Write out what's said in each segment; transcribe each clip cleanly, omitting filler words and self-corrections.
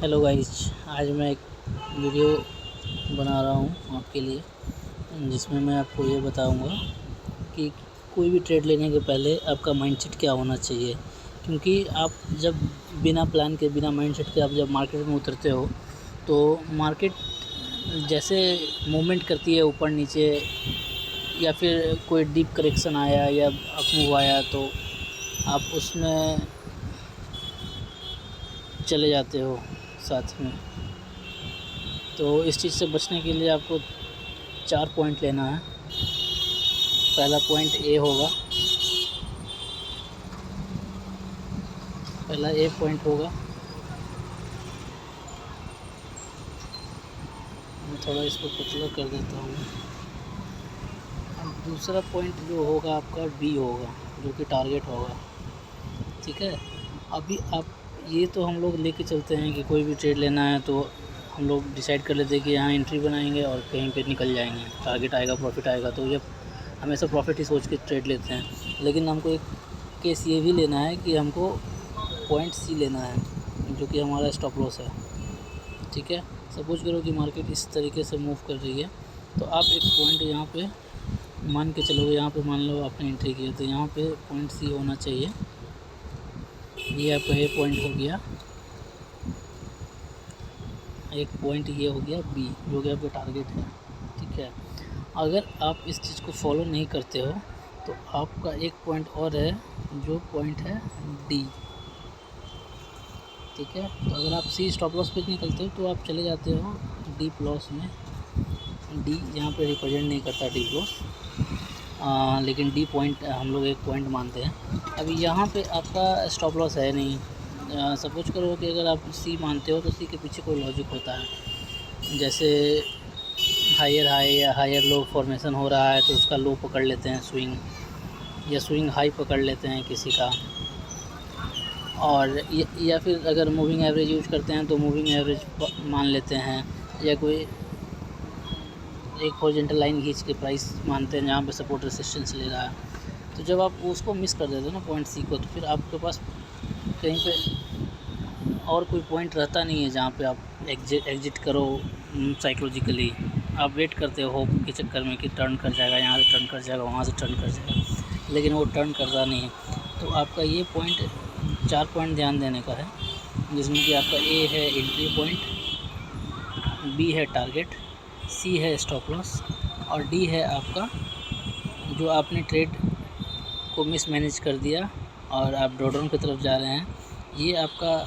Hello guys, आज मैं एक वीडियो बना रहा हूँ आपके लिए, जिसमें मैं आपको ये बताऊँगा कि कोई भी ट्रेड लेने के पहले आपका माइंडसेट क्या होना चाहिए। क्योंकि आप जब बिना प्लान के, बिना माइंडसेट के आप जब मार्केट में उतरते हो तो मार्केट जैसे मूवमेंट करती है ऊपर नीचे, या फिर कोई डीप करेक्शन आया या अप मूव आया तो आप उसमें चले जाते हो साथ में। तो इस चीज़ से बचने के लिए आपको 4 पॉइंट लेना है। पहला पॉइंट ए होगा, पहला ए पॉइंट होगा। मैं थोड़ा इसको पतला कर देता हूँ। अब दूसरा पॉइंट जो होगा आपका बी होगा, जो कि टारगेट होगा। ठीक है, अभी आप ये तो हम लोग लेके चलते हैं कि कोई भी ट्रेड लेना है तो हम लोग डिसाइड कर लेते हैं कि यहाँ एंट्री बनाएंगे और कहीं पे निकल जाएंगे, टारगेट आएगा, प्रॉफिट आएगा, तो ये हमेशा प्रॉफिट ही सोच के ट्रेड लेते हैं। लेकिन हमको एक केस ये भी लेना है कि हमको पॉइंट सी लेना है, जो कि हमारा स्टॉप लॉस है। ठीक है, सपोज करो कि मार्केट इस तरीके से मूव कर रही है तो आप एक पॉइंट यहाँ पे मान के चलोगे। यहाँ पे मान लो आपने एंट्री की तो यहाँ पे पॉइंट सी होना चाहिए। ये आपका ए पॉइंट हो गया, एक पॉइंट ये हो गया बी, जो कि आपका टारगेट है। ठीक है, अगर आप इस चीज़ को फॉलो नहीं करते हो तो आपका एक पॉइंट और है, जो पॉइंट है डी। ठीक है, तो अगर आप सी स्टॉप लॉस पे निकलते हो तो आप चले जाते हो डीप लॉस में। डी यहाँ पे रिप्रेजेंट नहीं करता डीप लॉस, लेकिन डी पॉइंट हम लोग एक पॉइंट मानते हैं। अभी यहाँ पे आपका स्टॉप लॉस है नहीं। सपोज करो कि अगर आप सी मानते हो तो सी के पीछे कोई लॉजिक होता है। जैसे हायर हाई या हायर लो फॉर्मेशन हो रहा है तो उसका लो पकड़ लेते हैं स्विंग, या स्विंग हाई पकड़ लेते हैं किसी का। और या फिर अगर मूविंग एवरेज यूज करते हैं तो मूविंग एवरेज मान लेते हैं, या कोई एक हॉरिजॉन्टल लाइन खींच के प्राइस मानते हैं जहाँ पे सपोर्ट रेजिस्टेंस ले रहा है। तो जब आप उसको मिस कर देते हो ना पॉइंट सी को, तो फिर आपके पास कहीं पे और कोई पॉइंट रहता नहीं है जहाँ पे आप एग्जिट करो। साइकोलॉजिकली आप वेट करते हो होप के चक्कर में कि टर्न कर जाएगा, यहाँ से टर्न कर जाएगा, वहाँ से टर्न कर जाएगा, लेकिन वो टर्न करता नहीं है। तो आपका ये पॉइंट 4 पॉइंट ध्यान देने का है, जिसमें कि आपका ए है एंट्री पॉइंट, बी है टारगेट, सी है स्टॉप लॉस, और डी है आपका जो आपने ट्रेड को मिसमैनेज कर दिया और आप ड्रॉडाउन की तरफ जा रहे हैं। ये आपका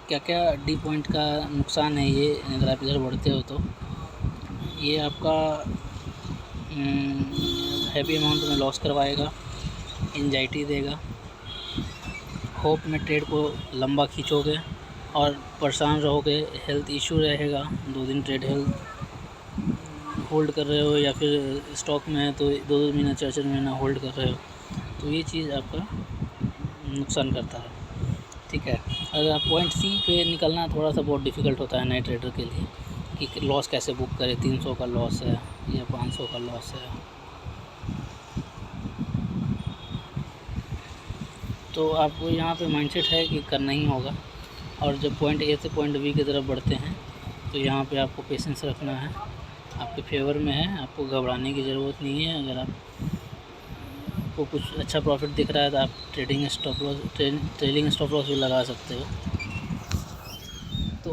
क्या क्या डी पॉइंट का नुकसान है। ये अगर आप इधर बढ़ते हो तो ये आपका हैवी अमाउंट में लॉस करवाएगा, एंजाइटी देगा, होप में ट्रेड को लंबा खींचोगे और परेशान रहोगे, हेल्थ इशू रहेगा। 2 दिन ट्रेड हेल्थ होल्ड कर रहे हो या फिर स्टॉक में है तो 2-2 महीना 4-4 महीना होल्ड कर रहे हो, तो ये चीज़ आपका नुकसान करता है। ठीक है, अगर आप पॉइंट सी पे निकलना थोड़ा सा बहुत डिफ़िकल्ट होता है नए ट्रेडर के लिए कि लॉस कैसे बुक करें। 300 का लॉस है या 500 का लॉस है, तो आपको यहाँ पे माइंडसेट है कि करना ही होगा। और जब पॉइंट ए से पॉइंट बी की तरफ बढ़ते हैं तो यहाँ पे आपको पेशेंस रखना है, आपके फेवर में है, आपको घबराने की ज़रूरत नहीं है। अगर आपको कुछ अच्छा प्रॉफिट दिख रहा है तो आप ट्रेलिंग स्टॉप लॉस भी लगा सकते हो। तो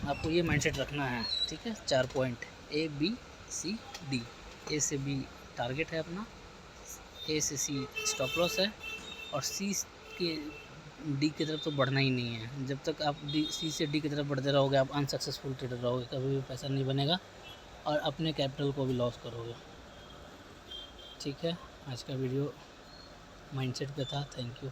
आपको ये माइंडसेट रखना है। ठीक है, 4 point A B C D. A से बी टारगेट है अपना, ए से सी स्टॉप लॉस है, और सी के डी की तरफ तो बढ़ना ही नहीं है। जब तक आप सी से डी की तरफ बढ़ते रहोगे आप अनसक्सेसफुल ट्रेडर रहोगे, कभी भी पैसा नहीं बनेगा और अपने कैपिटल को भी लॉस करोगे। ठीक है, आज का वीडियो माइंडसेट पे था। Thank you.